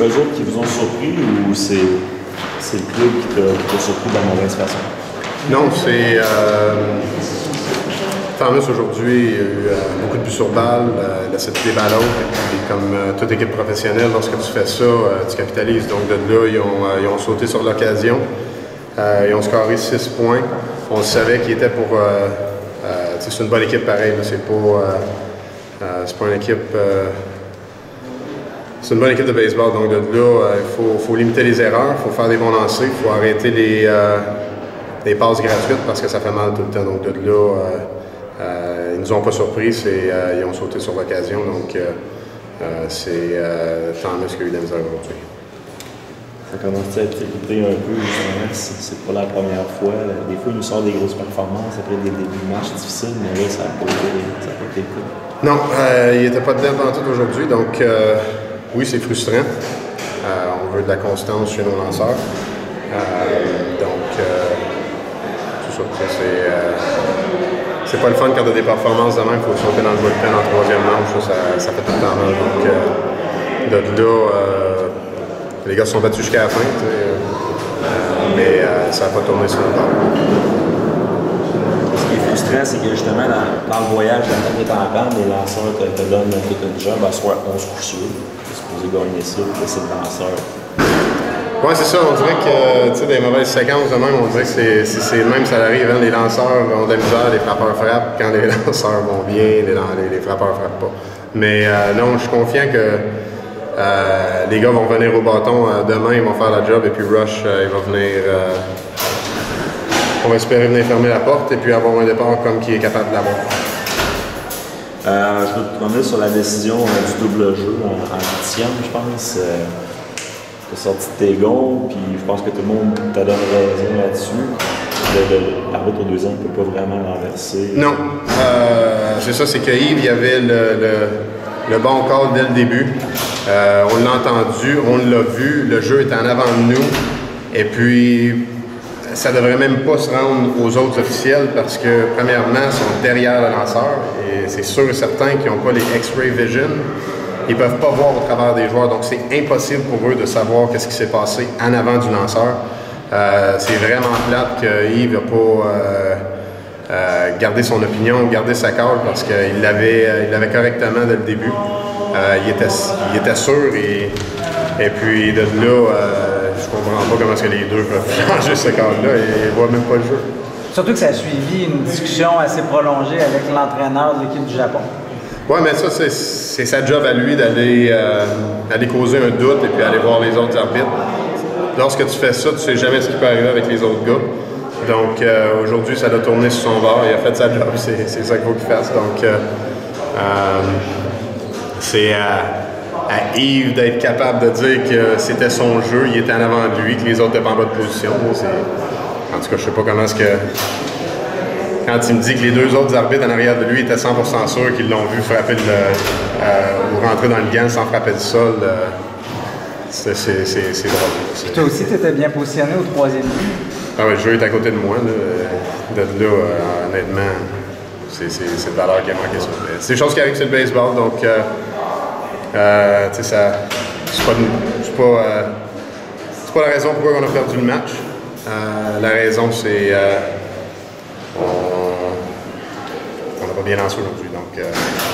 eux autres qui vous ont surpris ou c'est le club qui t'a surpris de la mauvaise façon? Non, c'est... Thomas aujourd'hui a eu beaucoup de buts sur balle, il a cette des ballons, et comme toute équipe professionnelle, lorsque tu fais ça, tu capitalises. Donc de là, ils ont sauté sur l'occasion, ils ont scoré 6 points. On savait qu'il était pour... c'est une bonne équipe pareil, c'est pas une équipe... c'est une bonne équipe de baseball, donc de là, il faut limiter les erreurs, il faut faire des bons lancers, il faut arrêter les passes gratuites parce que ça fait mal tout le temps. Donc de là, ils nous ont pas surpris, ils ont sauté sur l'occasion, donc c'est Thomas qui a eu de la misère aujourd'hui. Ça commence à être écouté un peu, justement, c'est pas la première fois. Des fois, il nous sort des grosses performances après des débuts de match difficiles, mais là, ça n'a pas été le cas. Non, il n'était pas dedans pendant tout aujourd'hui, donc oui, c'est frustrant. On veut de la constance chez nos lanceurs. C'est ça. C'est pas le fun quand tu as des performances de même, il faut sauter dans le bullpen en troisième manche, ça fait tout le temps mal. Donc, de là, les gars se sont battus jusqu'à la fin, mais ça n'a pas tourné sur le bord. Ce qui est frustrant, c'est que justement, dans le voyage, dans ta tête en panne, les lanceurs te donnent tout un job à soir 11 coups sûrs. Tu es supposé gagner ça, puis c'est le lanceur. Oui, c'est ça. On dirait que, tu sais, des mauvaises séquences de même, on dirait que c'est le même, ça arrive. Hein, les lanceurs ont de la misère, les frappeurs frappent. Quand les lanceurs vont bien, les frappeurs frappent pas. Mais non, je suis confiant que les gars vont venir au bâton demain, ils vont faire la job, et puis Rush, il va venir. On va espérer venir fermer la porte et puis avoir un départ comme qui est capable d'avoir. Je veux te revenir sur la décision du double jeu en 8e, je pense. Tu as sorti de tes gonds, puis je pense que tout le monde t'a donné raison là-dessus. L'arbitre au deuxième ne peut pas vraiment renverser. Non. C'est ça, c'est que Yves, il y avait le bon call dès le début. On l'a entendu, on l'a vu, le jeu est en avant de nous. Et puis, ça ne devrait même pas se rendre aux autres officiels parce que, premièrement, ils sont derrière le lanceur. Et c'est sûr et certain qu'ils n'ont pas les X-ray vision. Ils ne peuvent pas voir au travers des joueurs, donc c'est impossible pour eux de savoir qu'est-ce qui s'est passé en avant du lanceur. C'est vraiment plate que Yves n'a pas gardé son opinion, gardé sa call parce qu'il l'avait correctement dès le début. Il était sûr et puis de là, je comprends pas comment est-ce que les deux peuvent changer ce call-là et ils ne voient même pas le jeu. Surtout que ça a suivi une discussion assez prolongée avec l'entraîneur de l'équipe du Japon. Oui, mais ça, c'est sa job à lui d'aller causer un doute et puis aller voir les autres arbitres. Lorsque tu fais ça, tu sais jamais ce qui peut arriver avec les autres gars. Donc, aujourd'hui, ça l'a tourné sur son bord. Il a fait sa job. C'est ça qu'il faut qu'il fasse. Donc, c'est à Yves d'être capable de dire que c'était son jeu, il était en avant de lui, que les autres étaient en bas de position. En tout cas, je sais pas comment est-ce que... Quand il me dit que les deux autres arbitres en arrière de lui étaient 100% sûrs qu'ils l'ont vu frapper ou rentrer dans le gant sans frapper le sol, c'est drôle. Toi aussi, tu étais bien positionné au troisième but. Ah ouais, le jeu est à côté de moi. Là, honnêtement, c'est de valeur qui a manqué ça. C'est des choses qui arrivent sur le baseball, donc tu sais, c'est pas la raison pourquoi on a perdu le match. La raison, c'est on n'a pas bien lancé aujourd'hui, donc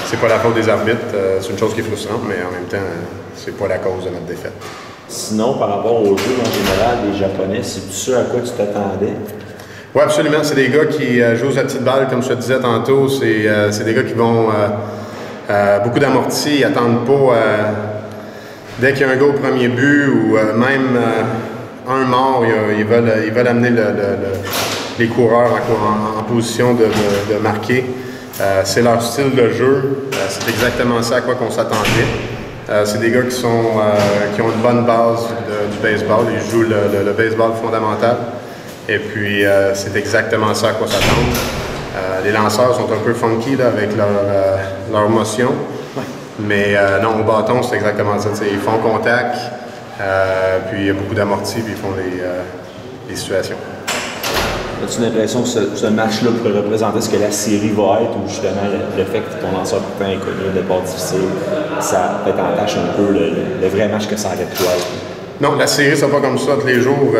c'est pas la faute des arbitres. C'est une chose qui est frustrante, mais en même temps, c'est pas la cause de notre défaite. Sinon, par rapport au jeu en général des Japonais, c'est ce à quoi tu t'attendais? Oui, absolument. C'est des gars qui jouent à petite balle, comme je te disais tantôt. C'est des gars qui vont beaucoup d'amortis, ils n'attendent pas dès qu'il y a un gars au premier but ou même un mort, ils veulent amener les coureurs en position de marquer. C'est leur style de jeu. C'est exactement ça à quoi qu'on s'attendait. C'est des gars qui ont une bonne base du baseball. Ils jouent le baseball fondamental. Et puis, c'est exactement ça à quoi s'attendre. Les lanceurs sont un peu funky là, avec leur motion. Mais non, au bâton, c'est exactement ça. Ils font contact, puis il y a beaucoup d'amortis, puis ils font les situations. As-tu l'impression que ce match-là pourrait représenter ce que la série va être, ou justement le fait que ton lanceur pourtant est connu, un départ difficile, ça peut-être entache un peu le vrai match que ça aurait pu être? Non, la série, c'est pas comme ça tous les jours. Je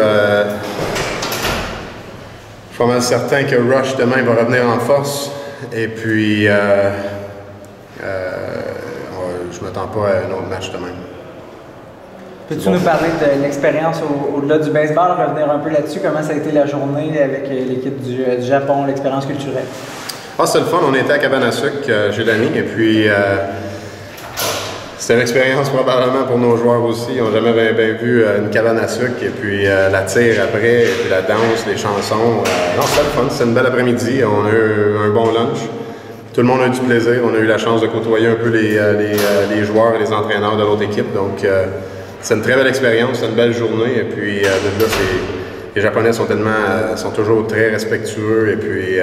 suis pas mal certain que Rush demain il va revenir en force. Et puis, je m'attends pas à un autre match demain. Peux-tu nous parler de l'expérience au-delà du baseball, revenir un peu là-dessus? Comment ça a été la journée avec l'équipe du Japon, l'expérience culturelle? Ah, c'était le fun. On était à Cabane à sucre, Gélanie, et puis c'était une expérience probablement pour nos joueurs aussi. Ils n'ont jamais bien vu une cabane à sucre, et puis la tire après, et puis la danse, les chansons. Non, c'était le fun. C'était une belle après-midi. On a eu un bon lunch. Tout le monde a eu du plaisir. On a eu la chance de côtoyer un peu les joueurs et les entraîneurs de l'autre équipe. Donc, c'est une très belle expérience, c'est une belle journée. Et puis, de là, les Japonais sont toujours très respectueux. Et puis,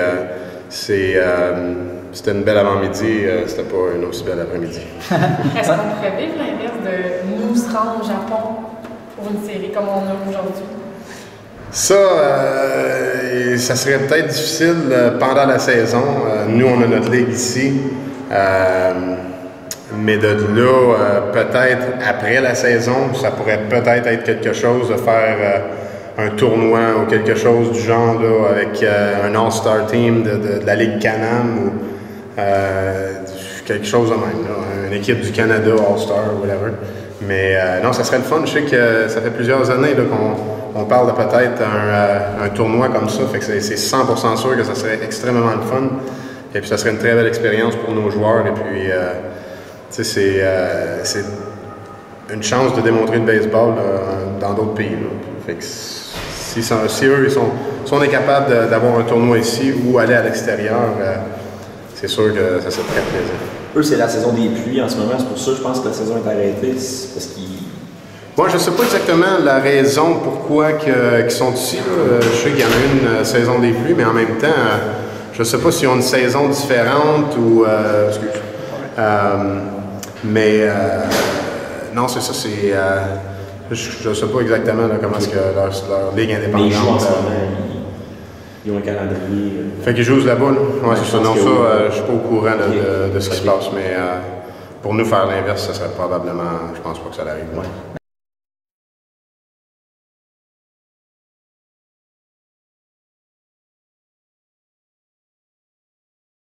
c'était une belle avant-midi. C'était pas une aussi belle après-midi. Est-ce qu'on pourrait vivre l'inverse de nous se rendre au Japon pour une série comme on a aujourd'hui? Ça serait peut-être difficile pendant la saison. Nous, on a notre ligue ici. Mais de là, peut-être après la saison, ça pourrait peut-être être quelque chose de faire un tournoi ou quelque chose du genre là, avec un All-Star Team de la Ligue Can-Am ou quelque chose de même. Là, une équipe du Canada, All-Star, whatever. Mais non, ça serait le fun. Je sais que ça fait plusieurs années là, qu'on parle de peut-être un tournoi comme ça. Fait que c'est 100% sûr que ça serait extrêmement le fun. Et puis ça serait une très belle expérience pour nos joueurs. Et puis, c'est une chance de démontrer le baseball dans d'autres pays. Là. Fait que si eux sont capables d'avoir un tournoi ici ou aller à l'extérieur, c'est sûr que ça serait très plaisir. Eux, c'est la saison des pluies en ce moment. C'est pour ça que je pense que la saison est arrêtée. C'est parce qu'ils... Moi, je ne sais pas exactement la raison pourquoi qu'ils sont ici. Là. Je sais qu'il y en a une saison des pluies, mais en même temps, je ne sais pas s'ils ont une saison différente ou... non, c'est ça. Je ne sais pas exactement là, comment est-ce que leur ligue indépendante... Mais ils jouent en ce moment. Ils ont un calendrier. Fait qu'ils jouent là-bas. Oui, c'est ça. Non, ça, je ne suis pas au courant de ce qui se passe, mais pour nous faire l'inverse, ça serait probablement... Je pense pas que ça arrive. Ouais.